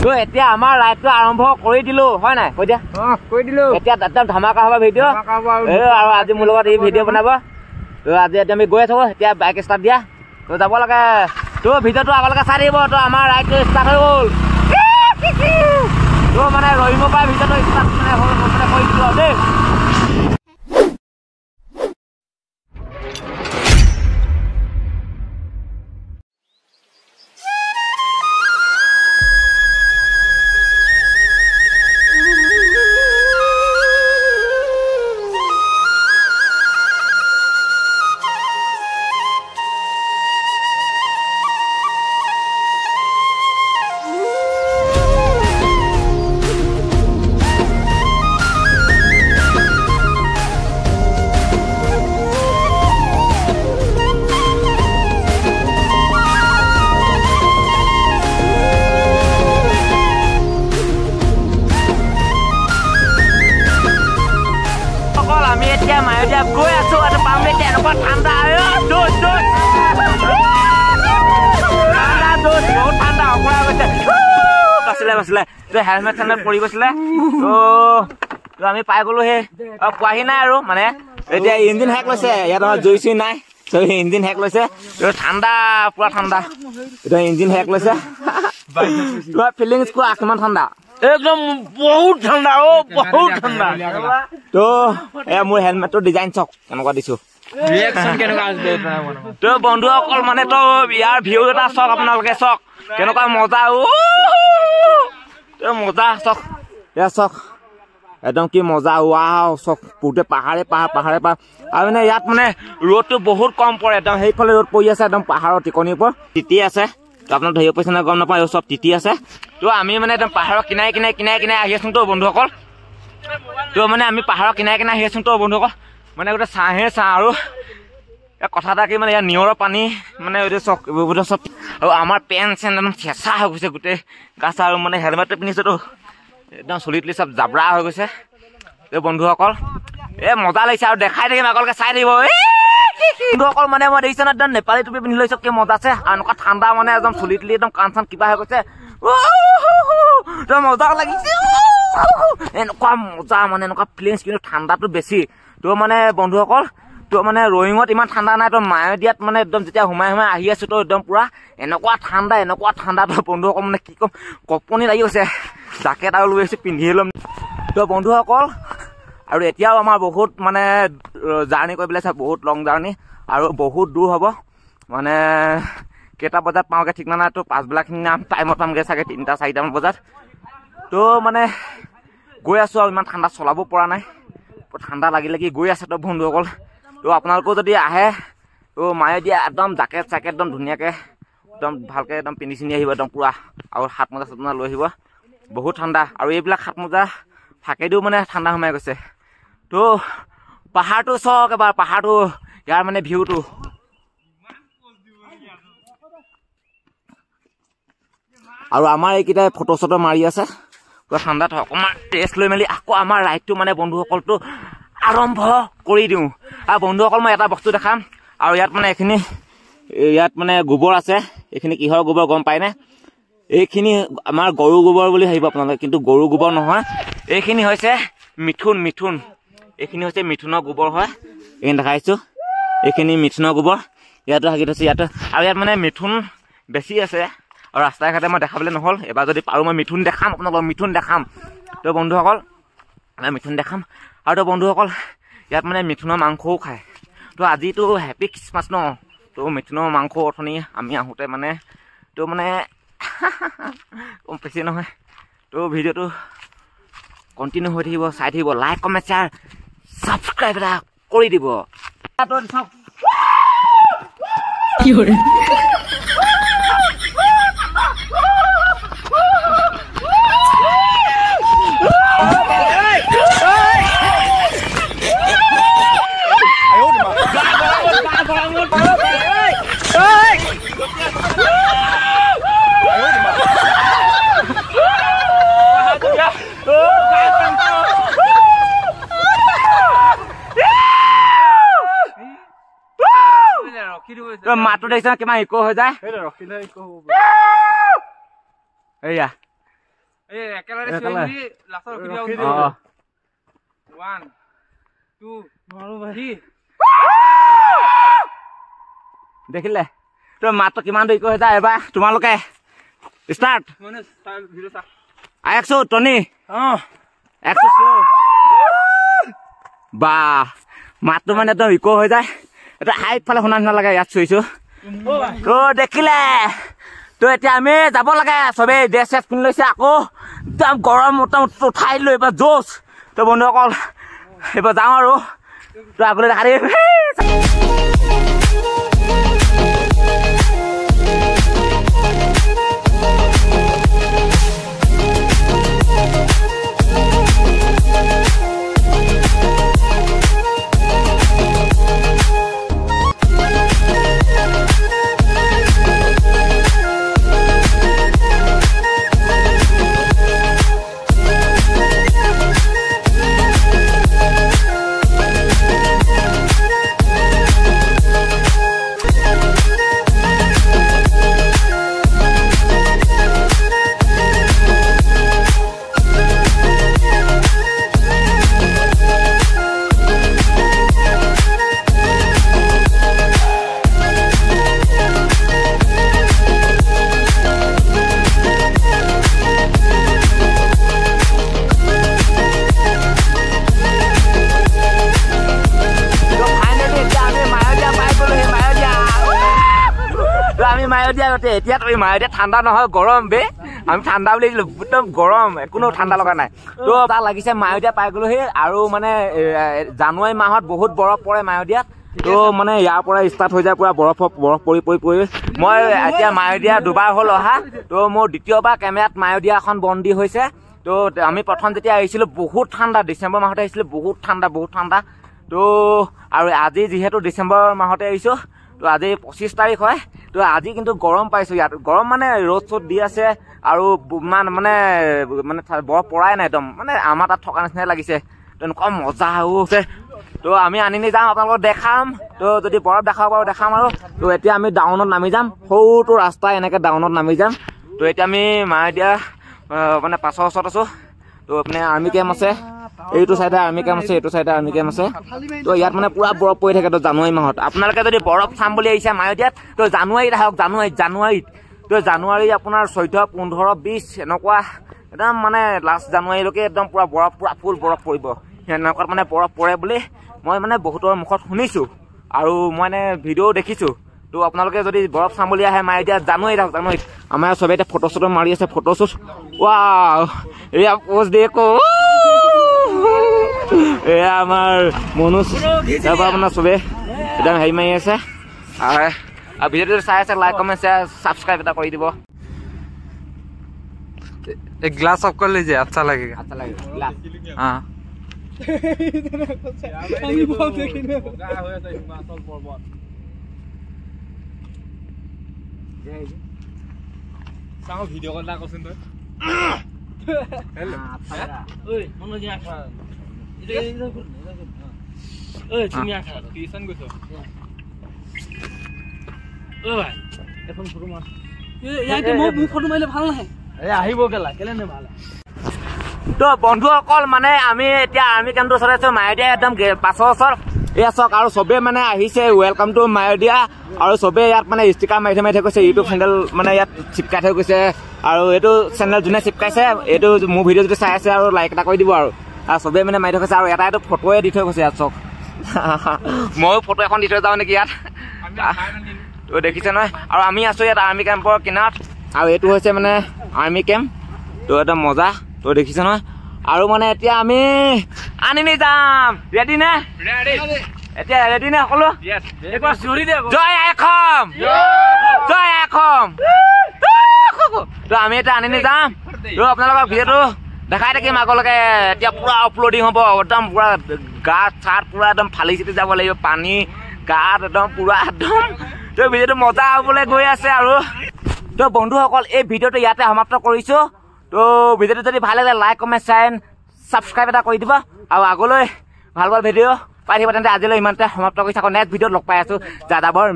তো এতিয়া আমাৰ ৰাইডটো আৰম্ভ কৰি দিলো হয় নাই কৈ দিয়া কৰি দিলো এতিয়া একদম ধামাকা হ'ব ভিডিঅ' আৰু আজি মোৰ লগত এই ভিডিঅ' বনাব তো আজি আমি গৈ আছো এতিয়া বাইক ষ্টাৰ্ট দিয়া তো যাব লাগে তো ভিডিঅ'টো আগলৈকে চাই দিব তো আমাৰ ৰাইডটো ষ্টাৰ্ট হৈ গ'ল তো মানে ৰহিমৰ পৰা ভিডিঅ'টো ষ্টাৰ্ট মানে হ'ল মানে কৰি দিলো দেই মায়দিয়া গৈ আছো আৰু পাম এতিয়া এনেকুৱা ঠাণ্ডা বহুত ঠাণ্ডা অকৰা গৈছে বাচিলে হেলমেট চেলমেট পৰি গৈছিলে তো আমি পাই গলো সেই পোৱাহি নাই আৰু মানে এতিয়া ইঞ্জিন হেক লৈছে ইয়াত আমাৰ জুই চুই নাই ইঞ্জিন হেক লৈছে ঠাণ্ডা পুৰা ঠাণ্ডা এতিয়া ইঞ্জিন হেক লৈছে ফিলিংছ কোৱা কিমান ঠাণ্ডা একদম বহুত ঠাণ্ডা বহুত ঠাণ্ডা তো মোৰ হেলমেটৰ ডিজাইন চাওক কেনেকুৱা দিছো তো বন্ধুসকল মানে তো ইয়াৰ ভিউ এটা চাওক আপোনালোকে চাওক কেনেকুৱা মজা মজা চাওক এয়া চাওক একদম কি মজা ৱাও চাওক গোটেই পাহাৰে পাহাৰ আৰু মানে ইয়াত মানে ৰ'দটো বহুত কম পৰে একদম সেইফালে ৰ'দ পৰি আছে একদম পাহাৰৰ টিকনিৰ ওপৰত তিতি আছে তো আপোনাক ধৰিব পাৰিছে নে গম নাপায় চব তিতি আছে তো আমি মানে একদম পাহাৰৰ কিনাৰে আহি আছো তো বন্ধুসকল তো মানে আমি পাহাৰৰ কিনাৰে আহি আছো তো বন্ধুসকল মানে গোটেই চাহে আৰু কথা এটা কি মানে ইয়াৰ নিয়ৰৰ পানী মানে চব চব আৰু আমাৰ পেণ্ট চেণ্ট একদম চেঁচা হৈ গৈছে গোটেই গা চা আৰু মানে হেলমেটটো পিন্ধিছোতো একদম চুলি তুলি চব জাবৰা হৈ গৈছে বন্ধুসকল মজা লাগিছে আৰু দেখাই থাকিম আগলৈকে চাই থাকিব বন্ধুসকল মানে মই দেখিছো একদম নেপালী টুপি পিন্ধি লৈছো কি মজা আছে আৰু এনেকুৱা ঠাণ্ডা মানে একদম চুলি তুলি একদম কাণ চান কিবা হৈ গৈছে মজা লাগিছে এনেকুৱা মজা মানে এনেকুৱা ফিলিংছ কিন্তু ঠাণ্ডাটো বেছি তো মানে বন্ধুসকল তো মানে ৰয়িঙত ইমান ঠাণ্ডা নাই তো মায়দিয়াত মানে একদম যেতিয়া সোমাই আহি আছো তো একদম পুৰা এনেকুৱা ঠাণ্ডা তো বন্ধুসকল মানে কি ক'ম কপনি লাগি গৈছে জাকেট আৰু লৈ আহিছো পিন্ধিয়ে ল'ম তো বন্ধুসকল আৰু এতিয়াও আমাৰ বহুত মানে জাৰ্ণি কৰিবলৈ আছে বহুত লং জাৰ্ণি আৰু বহুত দূৰ হ'ব মানে কেইটা বজাত পাওঁগৈ ঠিক নাই তো পাছবেলাখিনি টাইমত পামগৈ চাগে 3-4মান বজাত তো মানে গৈ আছো আৰু ইমান ঠাণ্ডা চলাব পৰা নাই ঠাণ্ডা লাগি গৈ আছে তো বন্ধুসকল তো আপোনালোকেও যদি আহে তো মায়দিয়া একদম জাকেট চাকেট একদম ধুনীয়াকৈ একদম ভালকৈ একদম পিন্ধি চিন্ধি আহিব একদম পুৰা আৰু হাত মোজা চাত লৈ আহিব বহুত ঠাণ্ডা আৰু এইবিলাক হাত মোজা ফাকেদিও মানে ঠাণ্ডা সোমাই গৈছে তো পাহাৰটো চাওক এবাৰ পাহাৰটো ইয়াৰ মানে ভিউটো আৰু আমাৰ এইকেইটাই ফটো চটো মাৰি আছে পুৰা ঠাণ্ডাত অকণমান ৰেষ্ট লৈ মেলি আকৌ আমাৰ ৰাইডটো মানে বন্ধুসকলটো আৰম্ভ কৰি দিওঁ আৰু বন্ধুসকল মই এটা বস্তু দেখাম আৰু ইয়াত মানে ইয়াত মানে গোবৰ আছে এইখিনি কিহৰ গোবৰ গম পায়নে এইখিনি আমাৰ গৰু গোবৰ বুলি ভাবিব আপোনালোকে কিন্তু গৰু গোবৰ নহয় এইখিনি হৈছে মিথুন এইখিনি হৈছে মিথুনৰ গোবৰ হয় এইখিনি দেখাইছো এইখিনি মিথুনৰ গোবৰ ইয়াতো হাগি থৈছে ইয়াতো আৰু ইয়াত মানে মিথুন বেছি আছে আৰু ৰাস্তাই ঘাটে মই দেখাবলৈ নহ'ল এবাৰ যদি পাৰোঁ মই মিথুন দেখাম আপোনালোকক মিথুন দেখাম তো বন্ধুসকল মিথুন দেখাম আৰু তো বন্ধুসকল ইয়াত মানে মিথুনৰ মাংসও খায় তো আজিতো হেপী খ্ৰীষ্টমাছ ন তো মিথুনৰ মাংস অথনি আমি আহোঁতে মানে তো মানে কম বেছি নহয় তো ভিডিঅ'টো কণ্টিনিউ হৈ থাকিব চাই থাকিব লাইক কমেণ্ট শ্বেয়াৰ ছাবস্ক্ৰাইব এটা কৰি দিব মাতো দেখিছা কিমান ইকো হৈ যায় এয়া দেখিলে তোৰ মাতটো কিমান দেৰি হৈ যায় এবাৰ তোমালোকে ষ্টাৰ্ট একশো টনি বা মাতটো মানে একদম ইক হৈ যায় এটা হাইফালে শুনা নিচিনা লাগে ইয়াত চুইছো তো দেখিলে তো এতিয়া আমি যাব লাগে চবেই ড্ৰেছ চেছ পিন্ধি লৈছে আকৌ একদম গৰম মোটামুটি উঠাই লৈ এইবাৰ জোচ তো বন্ধুসকল এইবাৰ যাওঁ আৰু তো আগলৈ দেখা দিম এতিয়া তুমি মায়দিয়া ঠাণ্ডা নহয় গৰম বে আমি ঠাণ্ডা বুলি একদম গৰম কোনো ঠাণ্ডা লগা নাই তো তাত লাগিছে মায়দিয়া পাই গ'লোহি আৰু মানে জানুৱাৰী মাহত বহুত বৰফ পৰে মায়দিয়াত তো মানে ইয়াৰ পৰা ষ্টাৰ্ট হৈ যায় পুৰা বৰফ পৰি মই এতিয়া মায়দিয়া দুবাৰ হ'ল অহা তো মোৰ দ্বিতীয়বাৰ কেমেৰাত মায়দিয়া এখন বন্দী হৈছে তো আমি প্ৰথম যেতিয়া আহিছিলোঁ বহুত ঠাণ্ডা ডিচেম্বৰ মাহতে আহিছিলোঁ বহুত ঠাণ্ডা তো আৰু আজি যিহেতু ডিচেম্বৰ মাহতে আহিছোঁ তো আজি 25 তাৰিখ হয় তো আজি কিন্তু গৰম পাইছোঁ ইয়াত গৰম মানে ৰ'দ চ'দ দি আছে আৰু মানে বৰফ পৰাই নাই একদম মানে আমাৰ তাত থকা নিচিনাই লাগিছে তেনেকুৱা মজা হৈছে তো আমি আনি যাম আপোনালোকক দেখাম তো যদি বৰফ দেখাব পাৰোঁ দেখাম আৰু তো এতিয়া আমি ডাউনত নামি যাম সৰুটো ৰাস্তা এনেকৈ ডাউনত নামি যাম তো এতিয়া আমি মায়দিয়া মানে পাছৰ ওচৰত আছোঁ তো আপুনি আৰ্মি কেম্প আছে এইটো চাইডে আৰ্মি কেম্প আছে এইটো চাইডে আৰ্মি কেম্প আছে তো ইয়াত মানে পুৰা বৰফ পৰি থাকে তো জানুৱাৰী মাহত আপোনালোকে যদি বৰফ চাম বুলি আহিছে মায়দিয়াত তো জানুৱাৰীত আহক জানুৱাৰীত তো জানুৱাৰী আপোনাৰ 14 15 20 এনেকুৱা একদম মানে লাষ্ট জানুৱাৰীলৈকে একদম পুৰা বৰফ পুৰা ফুল বৰফ পৰিব সেনেকুৱাত মানে বৰফ পৰে বুলি মই মানে বহুতৰ মুখত শুনিছোঁ আৰু মই মানে ভিডিঅ' দেখিছোঁ তো আপোনালোকে যদি বৰফ চাম বুলি আহে মায়দিয়াত জানুৱাৰীত আহক জানুৱাৰীত আমাৰ চবেই এতিয়া ফটো চটো মাৰি আছে ফটো শ্বুট ৱাও এয়া পোজ দেখো এয়া আমাৰ মনোজ তাৰপৰা আপোনাৰ চবে একদম হেৰি মাৰি আছে আৰু ভিডিঅ'টো চাই আছে লাইক কমেণ্ট শ্বেয়াৰ ছাবস্ক্ৰাইব এটা কৰি দিব एक ग्लास ऑफ कर लीजिए अच्छा लगेगा ग्लास हाँ ভিডিঅ' কল এটা কৰচোন তই টিউচন গৈছ এখন ফটো মাৰ মোক ফটো মাৰিলে ভাল নাহে আহিব কেলা কেলে নে ভাল তো বন্ধুসকল মানে আমি এতিয়া আৰ্মি কেম্পটো ওচৰত আছোঁ মায়দিয়া একদম পাছৰ ওচৰত এয়া চাওক আৰু চবেই মানে আহিছে ৱেলকাম টু মায়দিয়া আৰু চবেই ইয়াত মানে ষ্টিকাৰ মাৰি থৈ গৈছে ইউটিউব চেনেল মানে ইয়াত চিপকাই থৈ গৈছে আৰু এইটো চেনেল যোনে চিপকাইছে এইটো মোৰ ভিডিঅ' যদি চাই আছে আৰু লাইক এটা কৰি দিব আৰু চবেই মানে মাৰি থৈ গৈছে আৰু এটা এইটো ফটোৱে দি থৈ গৈছে ইয়াত চাওক ময়ো ফটো এখন দি থৈ যাওঁ নেকি ইয়াত তো দেখিছে নহয় আৰু আমি আছোঁ ইয়াত আৰ্মি কেম্পৰ কিনাৰত আৰু এইটো হৈছে মানে আৰ্মি কেম্প তো এটা মজা তো দেখিছে নহয় আৰু মানে এতিয়া আমি আনি যাম ৰেডি নে এতিয়া ৰেডি নে সকলো জয় আইখম তো আমি এতিয়া আনি যাম তো আপোনালোকৰ ভিডিঅ'টো দেখাই থাকিম আগলৈকে এতিয়া পুৰা আপলোডিং হ'ব একদম পুৰা গাত চাত পুৰা একদম ফালি চিটি যাব লাগিব পানী গাত একদম পুৰা একদম তো ভিডিঅ'টো মজা হ'বলৈ গৈ আছে আৰু তো বন্ধুসকল এই ভিডিঅ'টো ইয়াতে সমাপ্ত কৰিছোঁ তো ভিডিঅ'টো যদি ভাল লাগে লাইক কমেণ্ট শ্বেয়াৰ ছাবস্ক্ৰাইব এটা কৰি দিব আৰু আগলৈ ভাল ভিডিঅ' পাই থাকিব তেন্তে আজিলৈ ইমানতে সমাপ্ত কৰি থাকোঁ নেক্সট ভিডিঅ'ত লগ পাই আছোঁ যাযাবৰ